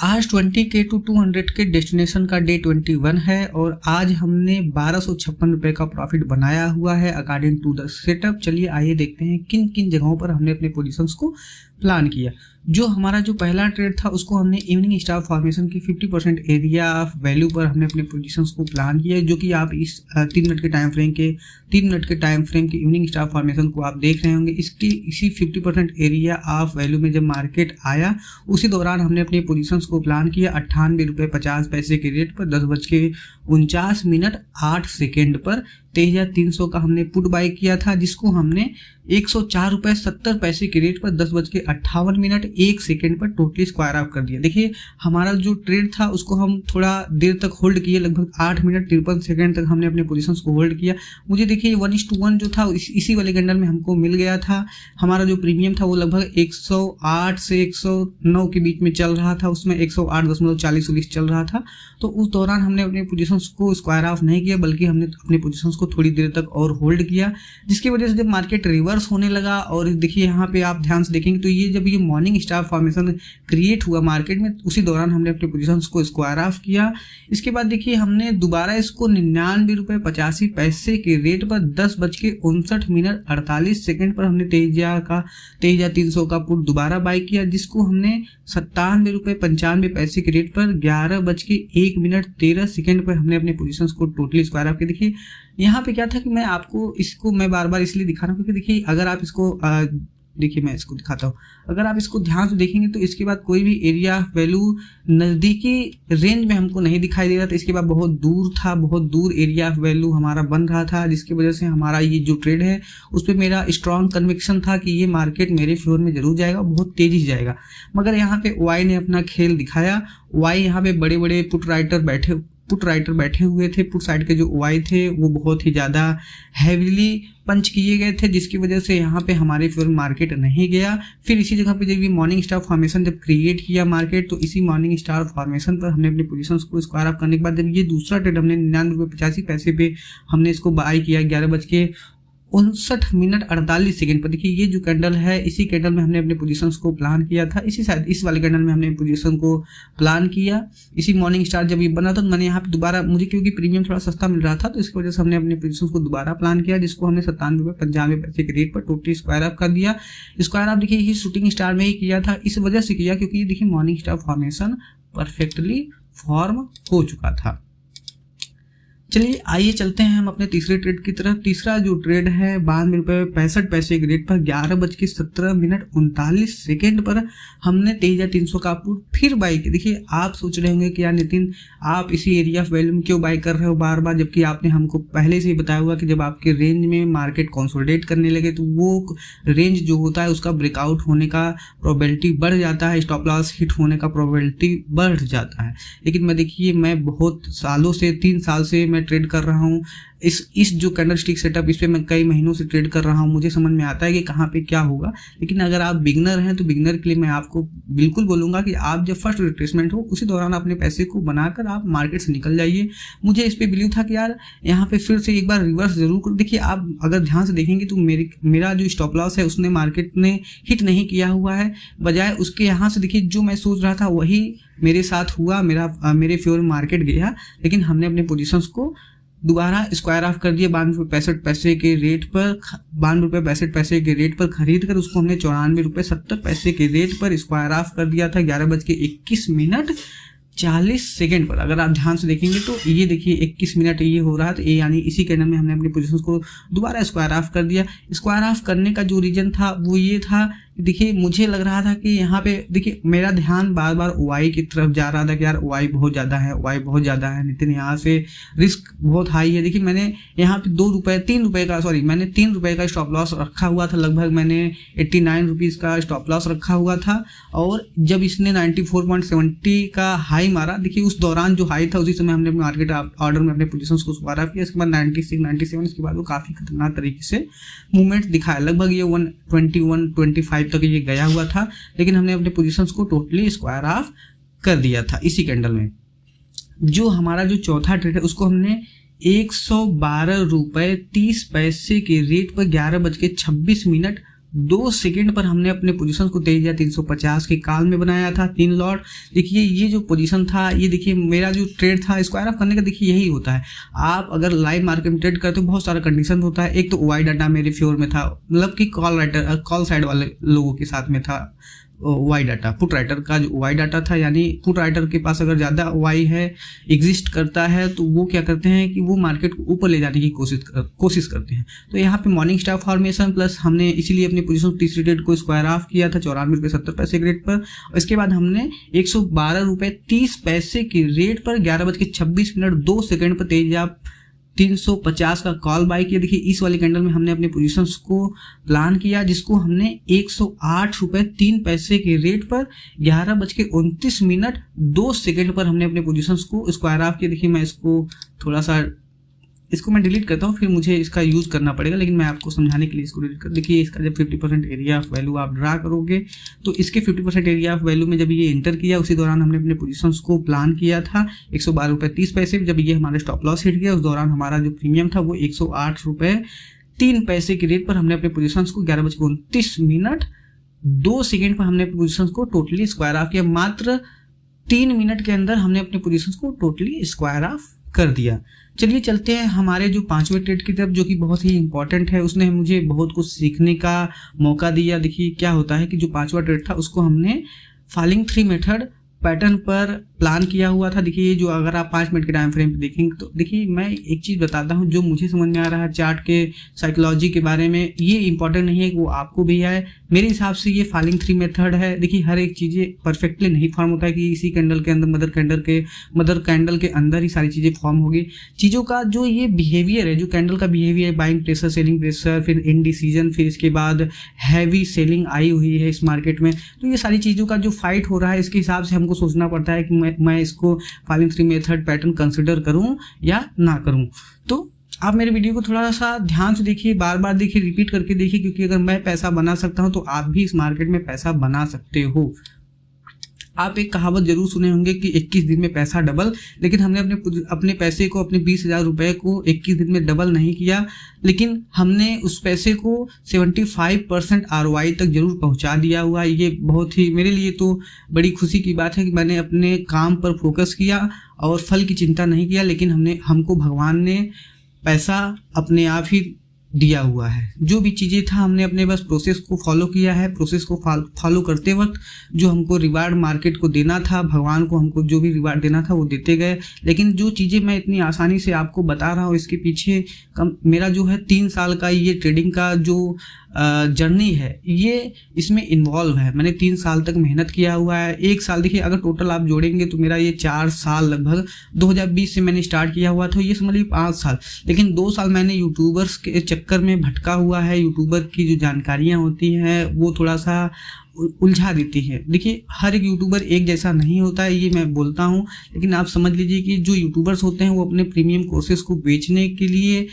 आज 20K to 200K destination का day 21 है और आज हमने 1256 रुपये का प्रॉफिट बनाया हुआ है अकॉर्डिंग टू द सेटअप। चलिए आइए देखते हैं किन किन जगहों पर हमने अपने पोजीशंस को प्लान किया। जो हमारा जो पहला ट्रेड था उसको हमने इवनिंग स्टार फॉर्मेशन की 50% एरिया ऑफ वैल्यू पर हमने अपने पोजीशंस को प्लान किया, जो कि आप इस 3 मिनट के टाइम फ्रेम के इवनिंग स्टार फॉर्मेशन को आप देख रहे होंगे। इसकी इसी 50% एरिया ऑफ वैल्यू में जब मार्केट आया उसी दौरान हमने अपने पोजीशंस को प्लान किया 98 रुपये 50 पैसे के रेट पर 10:49 पर 23,300 का हमने पुट बाई किया था, जिसको हमने 104 रुपये 70 पैसे के रेट पर 10:58 पर टोटली स्क्वायर ऑफ कर दिया। देखिए हमारा जो ट्रेड था उसको हम थोड़ा देर तक होल्ड किए, लगभग 8 मिनट 53 सेकेंड तक हमने अपने पोजीशंस को होल्ड किया। मुझे देखिए 1:1 जो था इसी वाले कैंडल में हमको मिल गया था। हमारा जो प्रीमियम था वो लगभग 108 से 109 के बीच में चल रहा था, उसमें 108.40 चल रहा था। तो उस दौरान हमने अपने पोजीशंस को स्क्वायर ऑफ नहीं किया, बल्कि हमने अपने पोजीशंस को थोड़ी देर तक और होल्ड किया, जिसकी वजह से जब मार्केट रिवर्स होने लगा और देखिए यहाँ पे आप ध्यान से देखेंगे तो जब ये मॉर्निंग स्टार फॉर्मेशन क्रिएट हुआ मार्केट में, उसी दौरान हमने अपने पोजीशंस को स्क्वायर ऑफ किया। इसके बाद देखिए हमने दोबारा इसको 99 रुपये 85 पैसे के रेट पर 10:59 पर हमने 23,300 का पुट दोबारा बाई किया, जिसको हमने 97 रुपये 95 पैसे के रेट पर 11:01 पर हमने अपने पोजीशंस को टोटली स्क्वायर ऑफ किया। देखिए यहाँ पे क्या था कि मैं बार बार इसलिए दिखा रहा हूँ क्योंकि देखिए अगर आप इसको देखिए मैं इसको दिखाता हूँ, अगर आप इसको ध्यान से देखेंगे तो इसके बाद कोई भी एरिया वैल्यू नज़दीकी रेंज में हमको नहीं दिखाई दे रहा था। इसके बाद बहुत दूर था, बहुत दूर एरिया वैल्यू हमारा बन रहा था, जिसकी वजह से हमारा ये जो ट्रेड है उस पर मेरा स्ट्रॉन्ग कन्विक्शन था कि ये मार्केट मेरे फेवर में जरूर जाएगा, बहुत तेजी से जाएगा। मगर यहाँ पे वाई ने अपना खेल दिखाया। वाई यहाँ पे बड़े बड़े पुट राइटर बैठे हुए थे। पुट साइड के जो वाई थे वो बहुत ही ज़्यादा हैवीली पंच किए गए थे, जिसकी वजह से यहाँ पे हमारे फेवर मार्केट नहीं गया। फिर इसी जगह पे जब ये मॉर्निंग स्टार फॉर्मेशन जब क्रिएट किया मार्केट, तो इसी मॉर्निंग स्टार फॉर्मेशन पर हमने अपने पोजीशंस को स्क्वायर ऑफ करने के बाद जब ये दूसरा ट्रेड हमने 99 रुपये 85 पैसे पे हमने इसको बाई किया 11:59 पर। देखिए ये जो कैंडल है इसी कैंडल में हमने अपने पोजीशंस को प्लान किया था, इस वाले कैंडल में हमने पोजीशन को प्लान किया। इसी मॉर्निंग स्टार जब ये बना तो मैंने यहाँ पे दोबारा, मुझे क्योंकि प्रीमियम थोड़ा सस्ता मिल रहा था तो इसकी वजह से हमने अपने पोजीशंस को दोबारा प्लान किया, जिसको हमने 97 रुपये 95 पैसे के रेट पर टोटली स्क्वायर ऑफ कर दिया। स्क्वायर ऑफ देखिए ये शूटिंग स्टार में ही किया था, इस वजह से किया क्योंकि ये देखिए morning star formation perfectly form हो चुका था। चलिए आइए चलते हैं हम अपने तीसरे ट्रेड की तरफ। तीसरा जो ट्रेड है 92 रुपये 65 पैसे के रेट पर 11:17 पर हमने 23,300 का पुट फिर बाई किया। देखिए आप सोच रहे होंगे कि यार नितिन आप इसी एरिया ऑफ वैल्यू में क्यों बाई कर रहे हो बार बार, जबकि आपने हमको पहले से ही बताया हुआ कि जब आपके रेंज में मार्केट कंसोलिडेट करने लगे तो वो रेंज जो होता है उसका ब्रेकआउट होने का प्रोबेबिलिटी बढ़ जाता है, स्टॉप लॉस हिट होने का प्रोबेबिलिटी बढ़ जाता है। लेकिन मैं बहुत सालों से 3 साल से मैं ट्रेड कर रहा हूँ इस जो कैंडलस्टिक सेटअप, इस पे मैं कई महीनों से ट्रेड कर रहा हूँ। मुझे समझ में आता है कि कहाँ पे क्या होगा। लेकिन अगर आप बिगनर हैं तो बिगनर के लिए मैं आपको बिल्कुल बोलूँगा कि आप जब फर्स्ट रिट्रेसमेंट हो उसी दौरान अपने पैसे को बनाकर आप मार्केट से निकल जाइए। मुझे इस पर बिलीव था कि यार यहाँ पे फिर से एक बार रिवर्स जरूर करो। देखिए आप अगर ध्यान से देखेंगे तो मेरा जो स्टॉप लॉस है उसने मार्केट ने हिट नहीं किया हुआ है, बजाय उसके यहाँ से देखिए जो मैं सोच रहा था वही मेरे साथ हुआ, मेरे फेवर में मार्केट गया। लेकिन हमने अपने पोजीशंस को दोबारा स्क्वायर ऑफ कर दिया 92 रुपये 65 पैसे के रेट पर खरीद कर उसको हमने 94 रुपये 70 पैसे के रेट पर स्क्वायर ऑफ कर दिया था 11:21 पर। अगर आप ध्यान से देखेंगे तो ये देखिए 21 मिनट ये हो रहा था, यानी इसी कैंडल में हमने अपनी पोजीशंस को दोबारा स्क्वायर ऑफ कर दिया। स्क्वायर ऑफ करने का जो रीजन था वो ये था, देखिए मुझे लग रहा था कि यहाँ पे देखिए मेरा ध्यान बार बार वाई की तरफ जा रहा था कि यार वाई बहुत ज़्यादा है नितिन, यहाँ से रिस्क बहुत हाई है। देखिए मैंने यहाँ पे 3 रुपये का स्टॉप लॉस रखा हुआ था, लगभग मैंने 89 रुपीज़ का स्टॉप लॉस रखा हुआ था। और जब इसने 94.70 का हाई मारा, देखिए उस दौरान जो हाई था उसी समय हमने अपने मार्केट ऑर्डर में अपने पोजीशंस को स्क्वायर ऑफ किया। इसके बाद 96 97, इसके बाद वो काफ़ी खतरनाक तरीके से मूवमेंट दिखाया, लगभग ये 121-125 तक ये गया हुआ था। लेकिन हमने अपने पोजीशंस को टोटली स्क्वायर ऑफ कर दिया था इसी कैंडल में। जो हमारा जो चौथा ट्रेड है उसको हमने 112 रुपये 30 पैसे के रेट पर 11:26 2 सेकंड पर हमने अपने पोजीशन को 23,350 के काल में बनाया था 3 लॉट। देखिए ये जो पोजीशन था, ये देखिए मेरा जो ट्रेड था स्क्वायर ऑफ करने का, देखिए यही होता है। आप अगर लाइव मार्केट में ट्रेड करते हो बहुत सारा कंडीशन होता है। एक तो वाई डाटा मेरे फेवर में था, मतलब कि कॉल साइड वाले लोगों के साथ में था वाई डाटा। पुट राइटर का जो वाई डाटा था, यानी पुट राइटर के पास अगर ज़्यादा वाई है, एग्जिस्ट करता है, तो वो क्या करते हैं कि वो मार्केट को ऊपर ले जाने की कोशिश करते हैं। तो यहाँ पे मॉर्निंग स्टार फॉर्मेशन प्लस हमने इसीलिए अपनी पोजीशन तीसरी रेट को स्क्वायर ऑफ किया था 94.70 के रेट पर। इसके बाद हमने 112.30 के रेट पर 11:26 पर तेजाब 350 का कॉल बाय किया। देखिए इस वाली कैंडल में हमने अपने पोजीशंस को प्लान किया, जिसको हमने 108.03 के रेट पर 11:29 पर हमने अपने पोजीशंस को स्क्वायर ऑफ किया। देखिए मैं इसको मैं डिलीट करता हूँ, फिर मुझे इसका यूज करना पड़ेगा, लेकिन मैं आपको समझाने के लिए इसको डिलीट कर। देखिए इसका जब 50% एरिया ऑफ वैल्यू आप ड्रा करोगे, तो इसके 50% एरिया ऑफ वैल्यू में जब ये एंटर किया, उसी दौरान हमने अपने पोजीशंस को प्लान किया था 112.30। जब ये हमारा स्टॉप लॉस हिट गया, उस दौरान हमारा जो प्रीमियम था वो 108.03 के रेट पर हमने अपने पोजीशंस को 11:29 2 सेकेंड पर हमने अपने पोजीशंस को टोटली स्क्वायर ऑफ किया। मात्र 3 मिनट के अंदर हमने अपने पोजीशंस को टोटली स्क्वायर ऑफ कर दिया। चलिए चलते हैं हमारे जो 5वें ट्रेड की तरफ, जो कि बहुत ही इंपॉर्टेंट है। उसने मुझे बहुत कुछ सीखने का मौका दिया। देखिए क्या होता है कि जो 5वां ट्रेड था उसको हमने फॉलिंग 3 मेथड पैटर्न पर प्लान किया हुआ था। देखिए ये जो अगर आप 5 मिनट के टाइम फ्रेम पे देखेंगे, तो देखिए मैं एक चीज़ बताता हूँ जो मुझे समझ में आ रहा है चार्ट के साइकोलॉजी के बारे में। ये इंपॉर्टेंट नहीं है कि वो आपको भी आए, मेरे हिसाब से ये फॉलिंग 3 मेथड है। देखिए हर एक चीज़ें परफेक्टली नहीं फॉर्म होता है कि इसी कैंडल के अंदर मदर कैंडल के अंदर ही सारी चीज़ें फॉर्म होगी। चीज़ों का जो ये बिहेवियर है, जो कैंडल का behaviour, buying pressure, selling pressure, फिर इनडिसीजन, फिर इसके बाद हैवी सेलिंग आई हुई है इस मार्केट में, तो ये सारी चीज़ों का जो फाइट हो रहा है, इसके हिसाब से हमको सोचना पड़ता है कि मैं इसको फॉलिंग 3 मेथड पैटर्न कंसिडर करूं या ना करूं। तो आप मेरे वीडियो को थोड़ा सा ध्यान से देखिए, बार बार देखिए, रिपीट करके देखिए, क्योंकि अगर मैं पैसा बना सकता हूं तो आप भी इस मार्केट में पैसा बना सकते हो। आप एक कहावत जरूर सुने होंगे कि 21 दिन में पैसा डबल, लेकिन हमने अपने पैसे को, अपने 20,000 रुपए को 21 दिन में डबल नहीं किया, लेकिन हमने उस पैसे को 75% ROI तक जरूर पहुंचा दिया हुआ। ये बहुत ही मेरे लिए तो बड़ी खुशी की बात है कि मैंने अपने काम पर फोकस किया और फल की चिंता नहीं किया, लेकिन हमको भगवान ने पैसा अपने आप ही दिया हुआ है। जो भी चीज़ें था हमने अपने बस प्रोसेस को फॉलो किया है। प्रोसेस को फॉलो करते वक्त जो हमको रिवार्ड मार्केट को देना था, भगवान को हमको जो भी रिवार्ड देना था वो देते गए। लेकिन जो चीज़ें मैं इतनी आसानी से आपको बता रहा हूँ, इसके पीछे मेरा जो है 3 साल का ये ट्रेडिंग का जो जर्नी है, ये इसमें इन्वॉल्व है। मैंने 3 साल तक मेहनत किया हुआ है। 1 साल देखिए, अगर टोटल आप जोड़ेंगे तो मेरा ये 4 साल लगभग, 2020 से मैंने स्टार्ट किया हुआ था, ये समझ लीजिए 5 साल। लेकिन 2 साल मैंने यूट्यूबर्स के चक्कर में भटका हुआ है। यूट्यूबर की जो जानकारियाँ होती हैं वो थोड़ा सा उलझा देती है। देखिए हर एक यूट्यूबर एक जैसा नहीं होता है, ये मैं बोलता हूँ, लेकिन आप समझ लीजिए कि जो यूट्यूबर्स होते हैं वो अपने प्रीमियम कोर्सेज को बेचने के लिए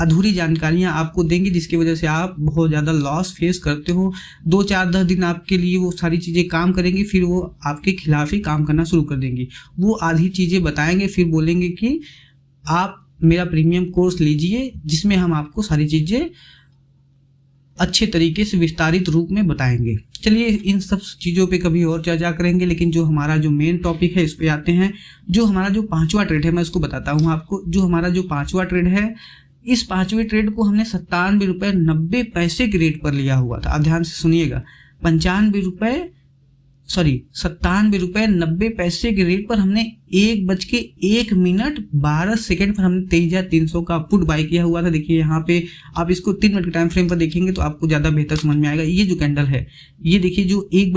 अधूरी जानकारियाँ आपको देंगे, जिसकी वजह से आप बहुत ज़्यादा लॉस फेस करते हो। 2, 4, 10 दिन आपके लिए वो सारी चीज़ें काम करेंगी, फिर वो आपके खिलाफ ही काम करना शुरू कर देंगी। वो आधी चीज़ें बताएंगे, फिर बोलेंगे कि आप मेरा प्रीमियम कोर्स लीजिए, जिसमें हम आपको सारी चीज़ें अच्छे तरीके से विस्तारित रूप में बताएंगे। चलिए इन सब चीज़ों पे कभी और चर्चा करेंगे, लेकिन जो हमारा जो मेन टॉपिक है इस पे आते हैं। जो हमारा जो 5वां ट्रेड है, मैं उसको बताता हूँ आपको। जो हमारा जो 5वां ट्रेड है, इस 5वें ट्रेड को हमने 97 रुपये 90 पैसे के रेट पर लिया हुआ था। आप ध्यान से सुनिएगा, 97 रुपये 90 पैसे के रेट पर हमने 1:01:12 पर हमने 23,300 का पुट बाय किया हुआ था। देखिए यहाँ पे आप इसको 3 मिनट के टाइम फ्रेम पर देखेंगे तो आपको ज़्यादा बेहतर समझ में आएगा। ये जो कैंडल है, ये देखिए जो 1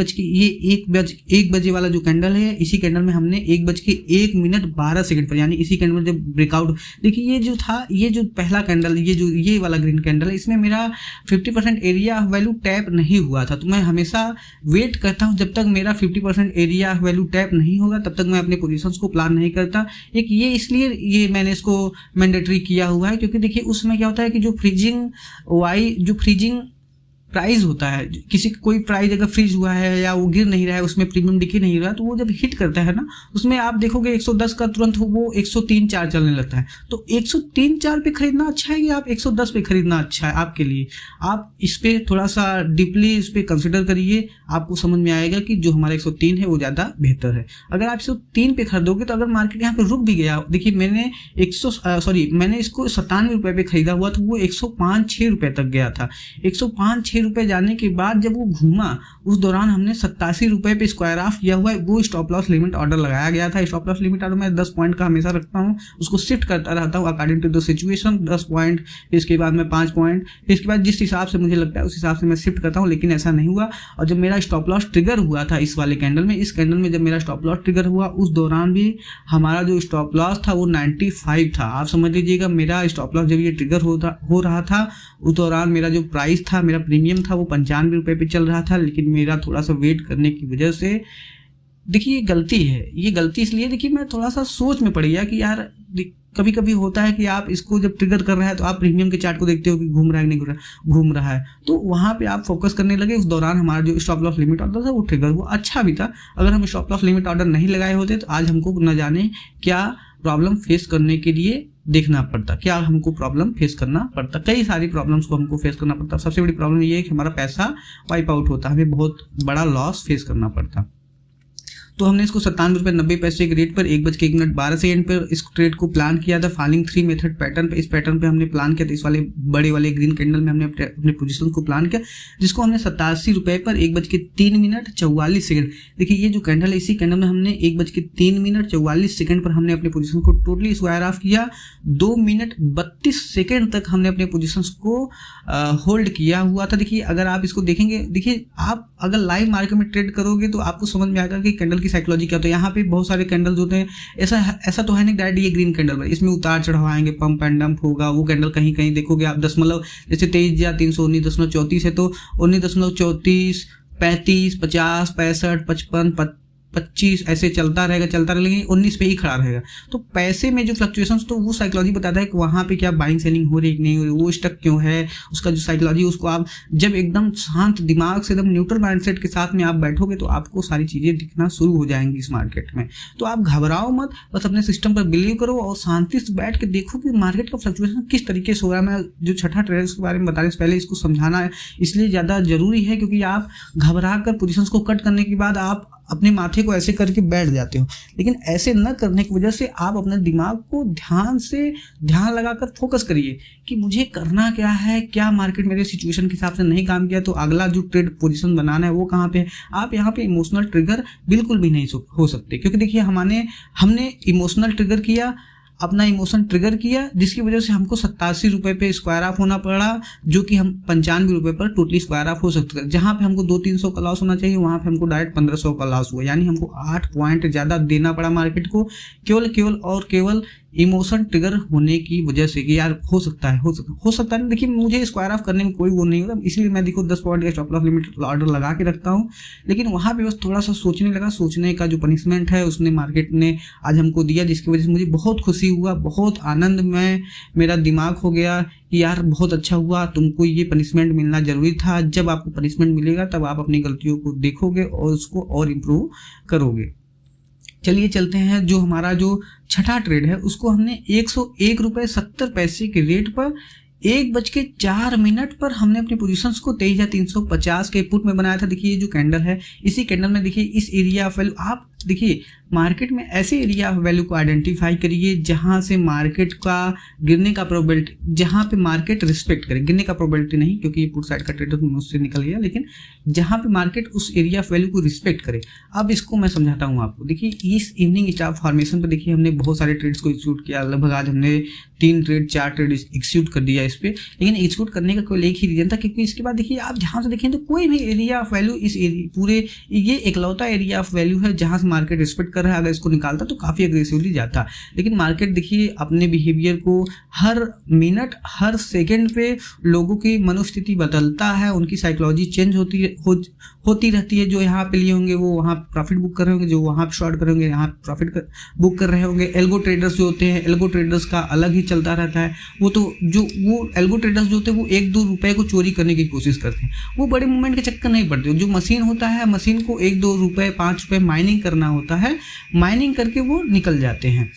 बजे वाला जो कैंडल है, इसी कैंडल में हमने 1:01:12 पर, यानी इसी कैंडल में जब ब्रेकआउट, देखिए ये जो था, ये जो पहला कैंडल, ये वाला ग्रीन कैंडल है, इसमें मेरा 50% एरिया वैल्यू टैप नहीं हुआ था। तो मैं हमेशा वेट करता हूँ जब तक मेरा 50% एरिया वैल्यू टैप नहीं होगा, तब तक मैं अपने पोजीशंस को प्लान नहीं करता। एक ये इसलिए ये मैंने इसको मैंडेटरी किया हुआ है, क्योंकि देखिए उसमें क्या होता है कि जो फ्रीजिंग प्राइस होता है, किसी कोई प्राइस अगर फ्रीज हुआ है या वो गिर नहीं रहा है, उसमें प्रीमियम दिख नहीं रहा, तो वो जब हिट करता है ना, उसमें आप देखोगे 110 का तुरंत वो 103-4 चलने लगता है। तो 103-4 पे खरीदना अच्छा है या आप 110 पे खरीदना अच्छा है आपके लिए? आप इस पे थोड़ा सा डीपली इस पे कंसिडर करिए, आपको समझ में आएगा कि जो हमारा 103 है वो ज़्यादा बेहतर है। अगर आप 103 पे खरीदोगे तो अगर मार्केट यहाँ पे रुक भी गया, देखिए मैंने इसको 97 रुपये पे खरीदा हुआ, तो वो 105-6 रुपये तक गया था। 105-6 रुपये जाने के बाद जब वो घूमा, उस दौरान हमने 87 रुपये पे स्क्वायर ऑफ किया हुआ है, वो स्टॉप लॉस लिमिट ऑर्डर लगाया गया था। स्टॉप लॉस लिमिट ऑर्डर मैं 10 पॉइंट का हमेशा रखता हूँ, उसको शिफ्ट करता रहता हूँ according to the situation. 10 point, इसके बाद में 5 पॉइंट, इसके बाद जिस हिसाब से मुझे लगता है उस हिसाब से मैं शिफ्ट करता हूँ, लेकिन ऐसा नहीं हुआ। और जब मेरा स्टॉप लॉस ट्रिगर हुआ था इस वाले कैंडल में, इस कैंडल में जब मेरा स्टॉप लॉस ट्रिगर हुआ, उस दौरान भी हमारा जो स्टॉप लॉस था वो 95 था। आप समझ लीजिएगा, मेरा स्टॉप लॉस जब ये ट्रिगर हो रहा था, उस दौरान मेरा जो प्राइस था, मेरा प्रीमियम था, वो 95 रुपये पे चल रहा था। लेकिन मेरा थोड़ा सा वेट करने की वजह से, देखिए ये गलती है, ये गलती इसलिए, देखिए मैं थोड़ा सा सोच में पड़ गया कि यार कभी कभी होता है कि आप इसको जब ट्रिगर कर रहा है तो आप प्रीमियम के चार्ट को देखते हो कि घूम रहा है कि नहीं घूम रहा है, तो वहाँ पे आप फोकस करने लगे। उस दौरान हमारा जो स्टॉप लॉस लिमिट ऑर्डर था वो ट्रिगर हुआ, अच्छा भी था। अगर हम स्टॉप लॉस लिमिट ऑर्डर नहीं लगाए होते तो आज हमको न जाने क्या प्रॉब्लम फेस करने के लिए देखना पड़ता, क्या हमको प्रॉब्लम फेस करना पड़ता, कई सारी प्रॉब्लम्स को हमको फेस करना पड़ता। सबसे बड़ी प्रॉब्लम ये है कि हमारा पैसा वाइप आउट होता, हमें बहुत बड़ा लॉस फेस करना पड़ता। तो हमने इसको 97.90 के रेट पर 1:01:12 पर इस ट्रेड को प्लान किया था फॉलिंग 3 मेथड पैटर्न पे। इस पैटर्न पे हमने प्लान किया था, इस वाले बड़े वाले ग्रीन कैंडल में हमने अपने पोजीशन को प्लान किया, जिसको हमने 87 रुपये पर 1:03:44। देखिए ये जो कैंडल है, इसी कैंडल में हमने 1:03:44 पर हमने अपने पोजीशन को टोटली स्क्वायर ऑफ किया। 2 मिनट 32 सेकेंड तक हमने अपने पोजीशन को होल्ड किया हुआ था। देखिए अगर आप इसको देखेंगे, देखिए आप अगर लाइव मार्केट में ट्रेड करोगे तो आपको समझ में आएगा कि कैंडल साइकोलॉजी क्या होता है। यहाँ पे बहुत सारे कैंडल्स होते हैं, ऐसा तो है नहीं डायरेक्ट ये ग्रीन कैंडल, इसमें उतार चढ़ाव आएंगे, पंप एंड डंप होगा। वो कैंडल कहीं कहीं देखोगे आप दशमलव, जैसे 23 या 319.34 है तो 19.34, 35, 50, 65, 55, 25 ऐसे चलता रहेगा, लेकिन 19 पे ही खड़ा रहेगा। तो पैसे में जो फ्लक्चुएशंस, तो वो साइकोलॉजी बताता है कि वहाँ पे क्या बाइंग सेलिंग हो रही है कि नहीं हो रही, वो स्टक क्यों है, उसका जो साइकोलॉजी, उसको आप जब एकदम शांत दिमाग से, एकदम न्यूट्रल माइंडसेट के साथ में आप बैठोगे तो आपको सारी चीज़ें दिखना शुरू हो जाएंगी इस मार्केट में। तो आप घबराओ मत, बस अपने सिस्टम पर बिलीव करो और शांति से बैठ के देखो कि मार्केट का फ्लक्चुएशन किस तरीके से हो रहा है। मैं जो छठा ट्रेड के बारे में बताने से पहले इसको समझाना है इसलिए ज़्यादा जरूरी है, क्योंकि आप घबरा कर पोजिशंस को कट करने के बाद आप अपने माथे को ऐसे करके बैठ जाते हो। लेकिन ऐसे न करने की वजह से आप अपने दिमाग को ध्यान लगाकर फोकस करिए कि मुझे करना क्या है, क्या मार्केट मेरे सिचुएशन के हिसाब से नहीं काम किया तो अगला जो ट्रेड पोजीशन बनाना है वो कहाँ पे है। आप यहाँ पे इमोशनल ट्रिगर बिल्कुल भी नहीं हो सकते, क्योंकि देखिए हमने इमोशनल ट्रिगर किया, अपना इमोशन ट्रिगर किया, जिसकी वजह से हमको 87 रुपये पे स्क्वायर ऑफ होना पड़ा, जो कि हम 95 रुपये पर टोटली स्क्वायर ऑफ हो सकते हैं। जहाँ पे हमको 200-300 का लॉस होना चाहिए, वहाँ पे हमको डायरेक्ट 1500 का लॉस हुआ, यानी हमको 8 पॉइंट ज़्यादा देना पड़ा मार्केट को, केवल इमोशन ट्रिगर होने की वजह से कि यार हो सकता है। देखिए मुझे स्क्वायर ऑफ करने में कोई वो नहीं होता, इसलिए मैं देखो 10 पॉइंट का स्टॉप लॉस लिमिट ऑर्डर लगा के रखता हूँ। लेकिन वहाँ पे बस थोड़ा सा सोचने का जो पनिशमेंट है उसने मार्केट ने आज हमको दिया, जिसकी वजह से मुझे बहुत खुशी हुआ, बहुत आनंद में मेरा दिमाग हो गया कि यार बहुत अच्छा हुआ, तुमको ये पनिशमेंट मिलना जरूरी था। जब आपको पनिशमेंट मिलेगा तब आप अपनी गलतियों को देखोगे और उसको और इम्प्रूव करोगे। चलिए चलते हैं, जो हमारा जो छठा ट्रेड है उसको हमने 101.70 के रेट पर 1:04 पर हमने अपनी पोजीशंस को 23,350 के पुट में बनाया था। देखिए ये जो कैंडल है, इसी कैंडल में देखिए इस एरिया ऑफ वैल्यू, आप देखिए मार्केट में ऐसे एरिया ऑफ वैल्यू को आइडेंटिफाई करिए जहां से मार्केट का गिरने का प्रोबेबिलिटी, जहां पे मार्केट रिस्पेक्ट करे, गिरने का प्रोबेबिलिटी नहीं क्योंकि ये पुट साइड का ट्रेड मुझसे निकल गया, लेकिन जहां पे मार्केट उस एरिया ऑफ वैल्यू को रिस्पेक्ट करे। अब इसको मैं समझाता हूं आपको। देखिए इस इवनिंग स्टार फॉर्मेशन पर देखिए हमने बहुत सारे ट्रेड्स को एग्जीक्यूट किया, लगभग आज हमने 3 ट्रेड 4 ट्रेड एग्जीक्यूट कर दिया इस पर। लेकिन एग्जीक्यूट करने का कोई एक ही रीजन था, क्योंकि इसके बाद देखिए आप जहां से देखें तो कोई भी एरिया ऑफ वैल्यू, इस पूरे ये इकलौता एरिया ऑफ वैल्यू है जहां से मार्केट रिस्पेक्ट कर रहा है, अगर इसको निकालता तो काफ़ी अग्रेसिवली जाता। लेकिन मार्केट देखिए अपने बिहेवियर को हर मिनट हर सेकेंड पे लोगों की मनोस्थिति बदलता है, उनकी साइकोलॉजी चेंज होती रहती है। जो यहाँ पे लिए होंगे वो वहाँ प्रॉफिट बुक कर रहे होंगे, जो वहाँ पे शॉर्ट कर रहे होंगे यहाँ प्रॉफिट बुक कर रहे होंगे। एल्गो ट्रेडर्स जो होते हैं, एल्गो ट्रेडर्स का अलग ही चलता रहता है। वो एल्गो ट्रेडर्स जो होते हैं वो 1-2 रुपए को चोरी करने की कोशिश करते हैं, वो बड़े मूवमेंट के चक्कर नहीं पड़ते। जो मशीन होता है, मशीन को 1-2 रुपए 5 रुपए माइनिंग करना होता है, माइनिंग करके वो निकल जाते हैं।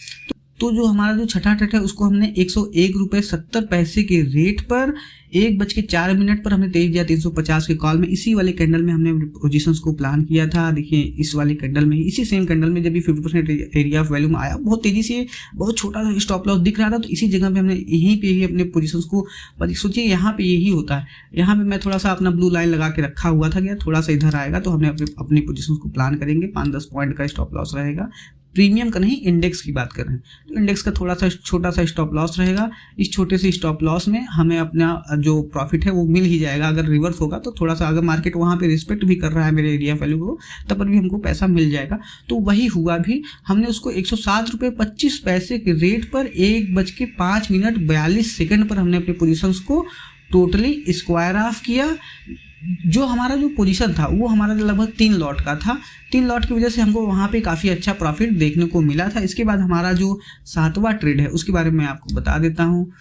तो जो हमारा जो छठा ट्रेड है उसको हमने 101 रुपये 70 पैसे के रेट पर 1:04 पर हमने 23,350 के कॉल में इसी वाले कैंडल में हमने पोजीशंस को प्लान किया था। देखिए इस वाले कैंडल में, इसी सेम कैंडल में जब ये 50% एरिया ऑफ वैल्यू में आया, बहुत तेजी से बहुत छोटा सा स्टॉप लॉस दिख रहा था, तो इसी जगह पे हमने यहीं पे ही अपने पोजीशंस को, सोचिए यहाँ पे यही होता है, यहाँ पे मैं थोड़ा सा अपना ब्लू लाइन लगा के रखा हुआ था कि थोड़ा सा इधर आएगा तो हमने अपनी पोजीशंस को प्लान करेंगे। 5-10 पॉइंट का स्टॉप लॉस रहेगा, प्रीमियम का नहीं, इंडेक्स की बात कर रहे हैं तो इंडेक्स का थोड़ा सा छोटा सा स्टॉप लॉस रहेगा। इस छोटे से स्टॉप लॉस में हमें अपना जो प्रॉफिट है वो मिल ही जाएगा। अगर रिवर्स होगा तो थोड़ा सा, अगर मार्केट वहाँ पे रिस्पेक्ट भी कर रहा है मेरे एरिया वैल्यू को, तब पर भी हमको पैसा मिल जाएगा। तो वही हुआ भी, हमने उसको 107 रुपये 25 पैसे के रेट पर 1:05:42 पर हमने अपने पोजिशंस को टोटली स्क्वायर ऑफ किया। जो हमारा जो पोजीशन था वो हमारा लगभग 3 लॉट का था। 3 लॉट की वजह से हमको वहाँ पे काफ़ी अच्छा प्रॉफिट देखने को मिला था। इसके बाद हमारा जो 7वां ट्रेड है उसके बारे में आपको बता देता हूँ।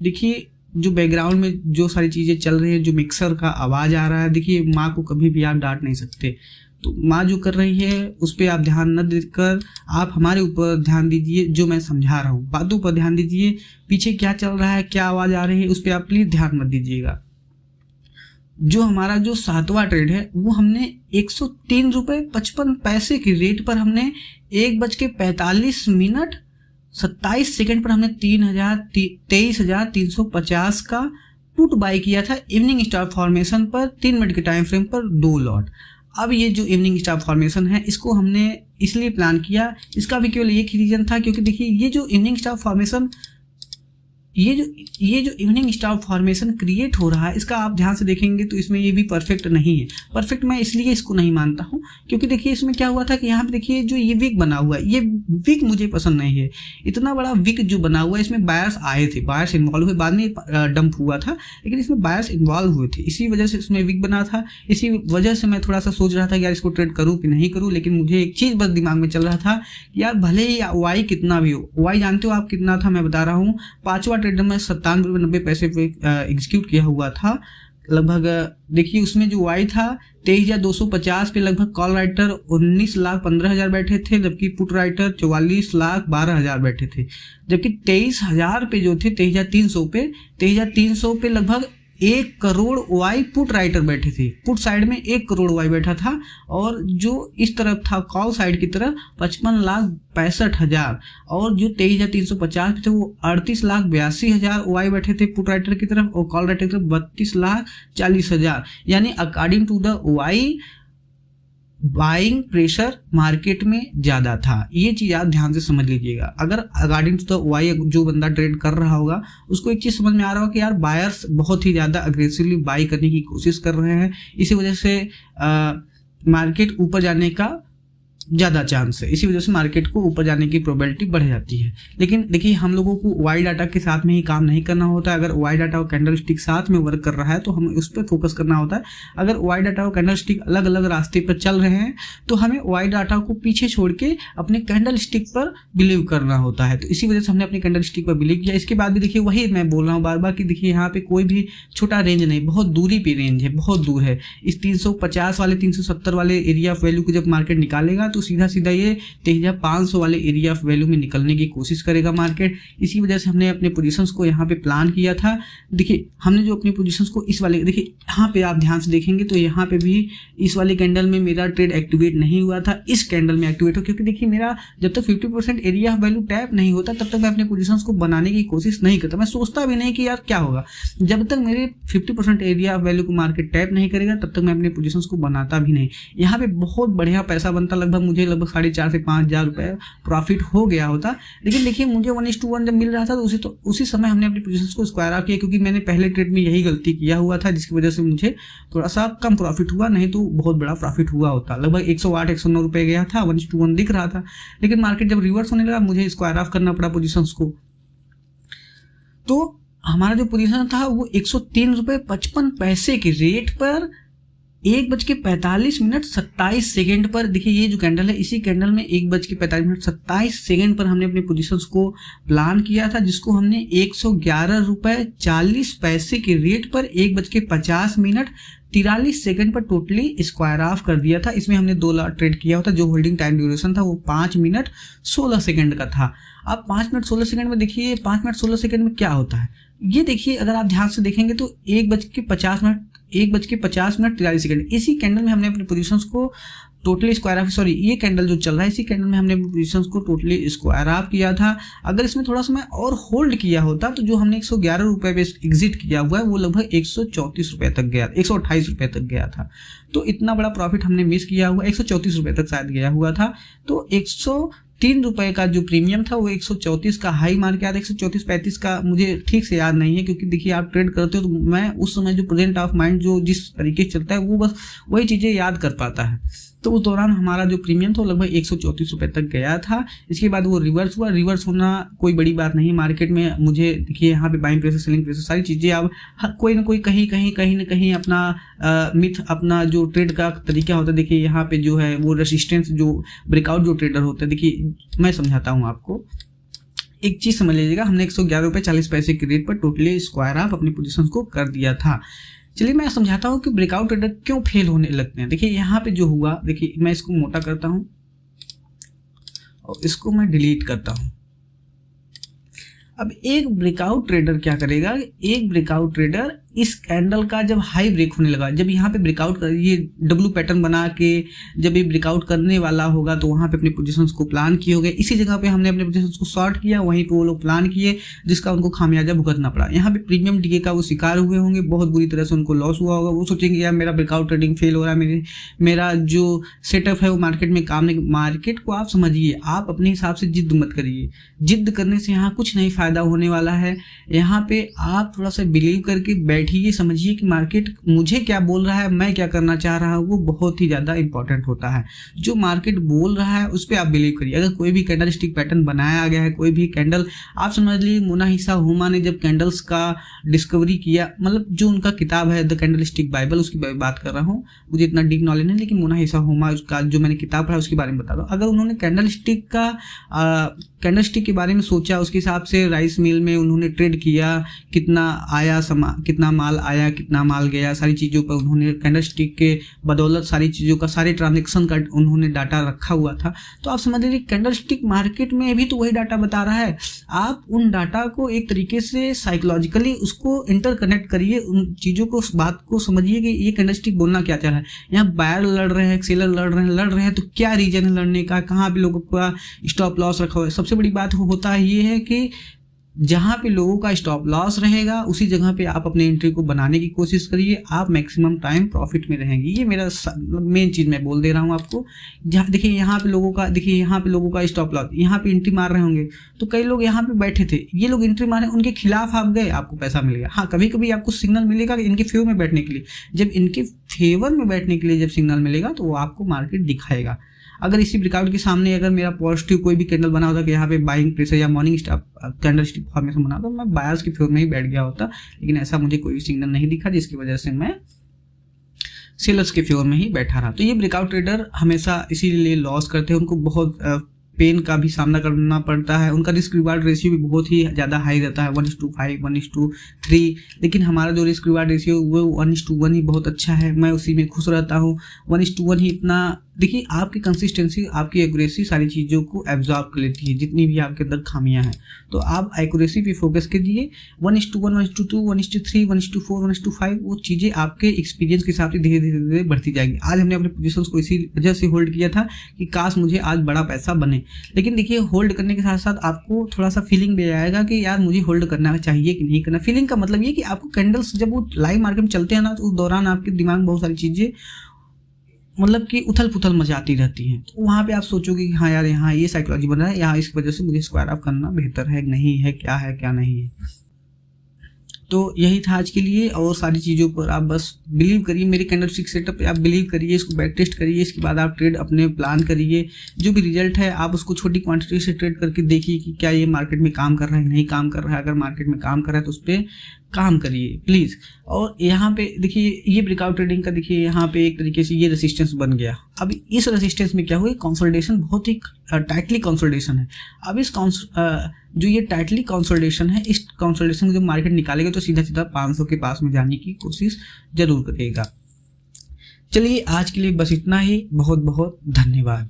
देखिए जो बैकग्राउंड में जो सारी चीज़ें चल रही है, जो मिक्सर का आवाज़ आ रहा है, देखिए माँ को कभी भी आप डांट नहीं सकते, तो माँ जो कर रही है उस पर आप ध्यान न देकर आप हमारे ऊपर ध्यान दीजिए, जो मैं समझा रहा हूँ बातों पर ध्यान दीजिए। पीछे क्या चल रहा है, क्या आवाज़ आ रही है, उस पर आप प्लीज़ ध्यान मत दीजिएगा। जो हमारा जो 7वां ट्रेड है वो हमने 103 रुपये 55 पैसे की रेट पर हमने 1:45:27 पर हमने 23,350 का पुट बाई किया था इवनिंग स्टार फॉर्मेशन पर 3 मिनट के टाइम फ्रेम पर 2 लॉट। अब ये जो इवनिंग स्टार फॉर्मेशन है इसको हमने इसलिए प्लान किया, इसका भी केवल एक ही रीजन था, क्योंकि देखिए ये जो इवनिंग स्टार फॉर्मेशन, ये जो इवनिंग स्टार फॉर्मेशन क्रिएट हो रहा है, इसका आप ध्यान से देखेंगे तो इसमें ये भी परफेक्ट नहीं है। परफेक्ट मैं इसलिए इसको नहीं मानता हूँ क्योंकि देखिए इसमें क्या हुआ था कि यहाँ पे देखिए जो ये विक बना हुआ है, ये विक मुझे पसंद नहीं है। इतना बड़ा विक जो बना हुआ है, इसमें बायर्स आए थे, बायर्स इन्वॉल्व हुए, बाद में डंप हुआ था, लेकिन इसमें बायर्स इन्वॉल्व हुए थे, इसी वजह से इसमें विक बना था। इसी वजह से मैं थोड़ा सा सोच रहा था कि यार इसको ट्रेड करूँ कि नहीं करूँ, लेकिन मुझे एक चीज़ बस दिमाग में चल रहा था कि यार भले ही वाई कितना भी हो, वाई जानते हो आप कितना था, मैं बता रहा हूँ। 5वां ट्रेड में 97.90 पैसे पे एग्जीक्यूट किया हुआ था लगभग। देखिए उसमें जो वाई था 23,250 पे लगभग कॉल राइटर 19,15,000 बैठे थे, जबकि पुट राइटर 44,12,000 बैठे थे। जबकि 23,000 पे जो थे 23,300 पे लगभग 1 करोड़ वाई पुट राइटर बैठे थे। पुट साइड में 1 करोड़ वाई बैठा था, और जो इस तरफ था कॉल साइड की तरफ 55,65,000, और जो 23,350 थे वो 38,82,000 वाई बैठे थे पुट राइटर की तरफ, और कॉल राइटर की तरफ 32,40,000। यानी according to the Y buying pressure market में ज़्यादा था। ये चीज़ आप ध्यान से समझ लीजिएगा। अगर अकॉर्डिंग टू द वाई जो बंदा ट्रेड कर रहा होगा उसको एक चीज़ समझ में आ रहा होगा कि यार बायर्स बहुत ही ज़्यादा अग्रेसिवली बाई करने की कोशिश कर रहे हैं, इसी वजह से मार्केट ऊपर जाने का ज़्यादा चांस है, इसी वजह से मार्केट को ऊपर जाने की प्रोबेबिलिटी बढ़ जाती है। लेकिन देखिए हम लोगों को वाई डाटा के साथ में ही काम नहीं करना होता है। अगर वाई डाटा और कैंडल स्टिक साथ में वर्क कर रहा है तो हमें उस पर फोकस करना होता है। अगर वाई डाटा और कैंडल स्टिक अलग अलग रास्ते पर चल रहे हैं तो हमें वाई डाटा को पीछे छोड़ के अपने कैंडल स्टिक पर बिलीव करना होता है। तो इसी वजह से हमने अपने कैंडल स्टिक पर बिलीव किया। इसके बाद भी देखिए वही मैं बोल रहा हूँ बार बार कि देखिए यहाँ पे कोई भी छोटा रेंज नहीं, बहुत दूरी पे रेंज है, बहुत दूर है। इस 350 वाले 370 वाले एरिया ऑफ वैल्यू को जब मार्केट निकालेगा तो सीधा सीधा ये 23,500 वाले एरिया ऑफ वैल्यू में निकलने की कोशिश करेगा मार्केट। इसी वजह से हमने अपने पोजीशंस को यहाँ पे प्लान किया था। देखिए हमने जो अपनी पोजीशंस को इस वाले, देखिए यहाँ पे आप ध्यान से देखेंगे तो यहाँ पे भी इस वाले कैंडल में मेरा ट्रेड एक्टिवेट नहीं हुआ था, इस कैंडल में एक्टिवेट हो, क्योंकि देखिए मेरा जब तक 50% एरिया ऑफ वैल्यू टैप नहीं होता तब तक मैं अपने पोजीशंस को बनाने की कोशिश नहीं करता। मैं सोचता भी नहीं कि यार क्या होगा, जब तक मेरे 50% एरिया ऑफ वैल्यू को मार्केट टैप नहीं करेगा तब तक मैं अपने पोजीशंस को बनाता भी नहीं। यहाँ पे बहुत बढ़िया पैसा बनता, लगभग मुझे लगभग 4,500 से 5,000 रुपये प्रॉफिट हो गया होता। लेकिन देखिए मुझे 1:1 जब मिल रहा था तो उसी समय हमने अपनी पोजीशंस को स्क्वायर ऑफ किया, क्योंकि मैंने पहले ट्रेड में यही गलती किया हुआ था, जिसकी वजह से मुझे थोड़ा सा कम प्रॉफिट हुआ, नहीं तो बहुत बड़ा प्रॉफिट हुआ होता। लगभग 108-109 रुपये गया था, 1:1 दिख रहा था। लेकिन मार्केट जब रिवर्स होने लगा मुझे स्क्वायर ऑफ करना पड़ा पोजीशंस को, तो हमारा जो पोजीशन था वो 103 रुपये 55 पैसे के रेट पर 1:45 पर, देखिए ये जो कैंडल है इसी कैंडल में 1:45 पर हमने अपने पोजीशंस को प्लान किया था, जिसको हमने 111 रुपये 40 पैसे के रेट पर 1:50 पर टोटली स्क्वायर ऑफ कर दिया था। इसमें हमने 2 लॉट ट्रेड किया होता, जो होल्डिंग टाइम ड्यूरेशन था वो 5 मिनट 16 सेकंड का था। अब 5 मिनट 16 सेकंड में देखिए 5 मिनट 16 सेकंड में क्या होता है, ये देखिए अगर आप ध्यान से देखेंगे तो 1:50 इसी कैंडल में हमने अपने पोजीशंस को टोटली स्क्वायर ऑफ, सॉरी ये कैंडल जो चल रहा है इसी कैंडल में हमने अपनी पोजीशंस को टोटली स्क्वायर ऑफ किया था। अगर इसमें थोड़ा समय और होल्ड किया होता तो जो हमने 111 रुपये पे एग्जिट किया हुआ है वो लगभग 134 रुपये तक गया, 128 रुपये तक गया था। तो इतना बड़ा प्रॉफिट हमने मिस किया हुआ, 134 रुपये तक शायद गया हुआ था। तो 103 रुपये का जो प्रीमियम था वो 134 का हाई मार के आया था, 134-35 का मुझे ठीक से याद नहीं है, क्योंकि देखिए आप ट्रेड करते हो तो मैं उस समय जो प्रेजेंट ऑफ माइंड जो जिस तरीके से चलता है वो बस वही चीज़ें याद कर पाता है। तो उस दौरान हमारा जो प्रीमियम था वो लगभग 134 रुपये तक गया था। इसके बाद वो रिवर्स हुआ। रिवर्स होना कोई बड़ी बात नहीं मार्केट में, मुझे देखिए यहाँ पे बाइंग प्रेशर सेलिंग प्रेशर सारी चीज़ें आप कोई ना कोई कहीं ना कहीं अपना मिथ अपना जो ट्रेड का तरीका होता है। देखिए यहाँ पे जो है वो रेसिस्टेंस जो ब्रेकआउट जो ट्रेडर होता है, देखिए मैं समझाता हूँ आपको, एक चीज़ समझ लीजिएगा। हमने 111 रुपये 40 पैसे के रेट पर टोटली स्क्वायर ऑफ अपनी पोजीशंस को कर दिया था। चलिए मैं समझाता हूँ कि ब्रेकआउट ट्रेडर क्यों फेल होने लगते हैं। देखिए यहाँ पे जो हुआ, देखिए मैं इसको मोटा करता हूँ और इसको मैं डिलीट करता हूँ। अब एक ब्रेकआउट ट्रेडर क्या करेगा, एक ब्रेकआउट ट्रेडर इस कैंडल का जब हाई ब्रेक होने लगा, जब यहाँ पे ब्रेकआउट कर ये डब्ल्यू पैटर्न बना के जब ये ब्रेकआउट करने वाला होगा तो वहाँ पे अपने पोजीशंस को प्लान किए होंगे। इसी जगह पे हमने अपने पोजीशंस को शॉर्ट किया, वहीं पे वो लोग प्लान किए, जिसका उनको खामियाजा भुगतना पड़ा। यहाँ पे प्रीमियम डीके का वो शिकार हुए होंगे, बहुत बुरी तरह से उनको लॉस हुआ होगा। वो सोचेंगे यार मेरा ब्रेकआउट ट्रेडिंग फेल हो रहा है, मेरा जो सेटअप है वो मार्केट में काम नहीं। मार्केट को आप समझिए, आप अपने हिसाब से जिद मत करिए, जिद करने से यहाँ कुछ नहीं फायदा होने वाला है। यहाँ पे आप थोड़ा सा बिलीव करके बैठिए, समझिए कि मार्केट मुझे क्या बोल रहा है, मैं क्या करना चाह रहा हूँ, वो बहुत ही ज़्यादा इंपॉर्टेंट होता है। जो मार्केट बोल रहा है उस पर आप बिलीव करिए। अगर कोई भी कैंडल स्टिक पैटर्न बनाया गया है, कोई भी कैंडल, आप समझ लीजिए मोनालिसा हुमा ने जब कैंडल्स का डिस्कवरी किया, मतलब जो उनका किताब है द कैंडल स्टिक बाइबल, उसकी बात कर रहा हूँ। मुझे इतना डीप नॉलेज नहीं, लेकिन मोनालिसा हुमा का जो मैंने किताब पढ़ा उसके बारे में बता रहा हूँ। अगर उन्होंने कैंडल स्टिक के बारे में सोचा, उसके हिसाब से राइस मिल में उन्होंने ट्रेड किया, कितना आया कितना माल आया, कितना माल गया, सारी चीज़ों पर उन्होंने कैंडल स्टिक के बदौलत सारी चीज़ों का, सारे ट्रांजेक्शन का उन्होंने डाटा रखा हुआ था। तो आप समझ लीजिए कैंडल स्टिक मार्केट में भी तो वही डाटा बता रहा है। आप उन डाटा को एक तरीके से साइकोलॉजिकली उसको इंटरकनेक्ट करिए, उन चीज़ों को, उस बात को समझिए कि ये कैंडल स्टिक बोलना क्या चाह रहा है। यहाँ बायर लड़ रहे हैं, सेलर लड़ रहे हैं, तो क्या रीजन है लड़ने का, कहाँ पे लोगों का स्टॉप लॉस रखा हुआ है। सबसे बड़ी बात होता है ये है कि जहाँ पे लोगों का स्टॉप लॉस रहेगा उसी जगह पे आप अपने एंट्री को बनाने की कोशिश करिए, आप मैक्सिमम टाइम प्रॉफिट में रहेंगे। ये मेरा मेन चीज़ मैं बोल दे रहा हूँ आपको। जहाँ देखिए यहाँ पे लोगों का स्टॉप लॉस, यहाँ पे एंट्री मार रहे होंगे, तो कई लोग यहाँ पे बैठे थे, ये लोग एंट्री मारे, उनके खिलाफ आप गए, आपको पैसा मिलेगा। हाँ, कभी कभी आपको सिग्नल मिलेगा इनके फेवर में बैठने के लिए। जब इनके फेवर में बैठने के लिए जब सिग्नल मिलेगा तो वो आपको मार्केट दिखाएगा। अगर इसी ब्रेकआउट के सामने अगर मेरा पॉजिटिव कोई भी कैंडल बना होता कि यहाँ पे बाइंग प्रेशर या morning star candle stick formation बना तो मैं बायर्स के फेवर में ही बैठ गया होता, लेकिन ऐसा मुझे कोई सिग्नल नहीं दिखा, जिसकी वजह से मैं सेलर्स के फेवर में ही बैठा रहा। तो ये ब्रेकआउट ट्रेडर हमेशा इसीलिए लॉस करते हैं, उनको बहुत पेन का भी सामना करना पड़ता है, उनका रिस्क रिवार्ड रेशियो भी बहुत ही ज़्यादा हाई रहता है, 1:5 1:3। लेकिन हमारा जो रिस्क रिवार्ड रेशियो वो 1:1 ही बहुत अच्छा है, मैं उसी में खुश रहता हूँ। 1:1 ही इतना, देखिए आपकी कंसिस्टेंसी, आपकी एक्यूरेसी सारी चीज़ों को एब्जॉर्ब कर लेती है, जितनी भी आपके अंदर खामियां हैं। तो आप एक्यूरेसी पे फोकस कीजिए। 1:1 1:2 1:3 1:4 1:5 वो चीज़ें आपके एक्सपीरियंस के हिसाब से धीरे धीरे बढ़ती जाएगी। आज हमने अपने पोजीशंस को इसी वजह से होल्ड किया था कि काश मुझे आज बड़ा पैसा बने। लेकिन देखिए होल्ड करने के साथ साथ आपको थोड़ा सा फीलिंग भी आएगा कि यार मुझे होल्ड करना चाहिए कि नहीं करना। फीलिंग का मतलब ये कि आपको कैंडल्स जब वो लाइव मार्केट में चलते हैं ना, तो उस दौरान आपके दिमाग में बहुत सारी चीज़ें मतलब कि उथल पुथल मचाती रहती हैं। तो वहाँ पे आप सोचोगे कि हाँ यार यहाँ ये साइकोलॉजी बन रहा है, यहाँ इस वजह से मुझे स्क्वायर ऑफ करना बेहतर है, नहीं है, क्या नहीं है। तो यही था आज के लिए, और सारी चीज़ों पर आप बस बिलीव करिए, मेरे कैंडलस्टिक सेटअप पे आप बिलीव करिए, इसको बैक टेस्ट करिए, इसके बाद आप ट्रेड अपने प्लान करिए। जो भी रिजल्ट है आप उसको छोटी क्वांटिटी से ट्रेड करके देखिए कि क्या ये मार्केट में काम कर रहा है, नहीं काम कर रहा है। अगर मार्केट में काम कर रहा है तो उस पर काम करिए प्लीज़। और यहाँ पे देखिए ये ब्रेकआउट ट्रेडिंग का, देखिए यहाँ पे एक तरीके से ये रेसिस्टेंस बन गया। अब इस रेसिस्टेंस में क्या हुआ, कंसोलिडेशन बहुत ही टाइटली कंसोलिडेशन है। अब इस जो ये टाइटली कंसोलिडेशन है, इस कंसोलिडेशन को जब मार्केट निकालेगा तो सीधा सीधा 500 के पास में जाने की कोशिश जरूर करेगा। चलिए आज के लिए बस इतना ही, बहुत बहुत धन्यवाद।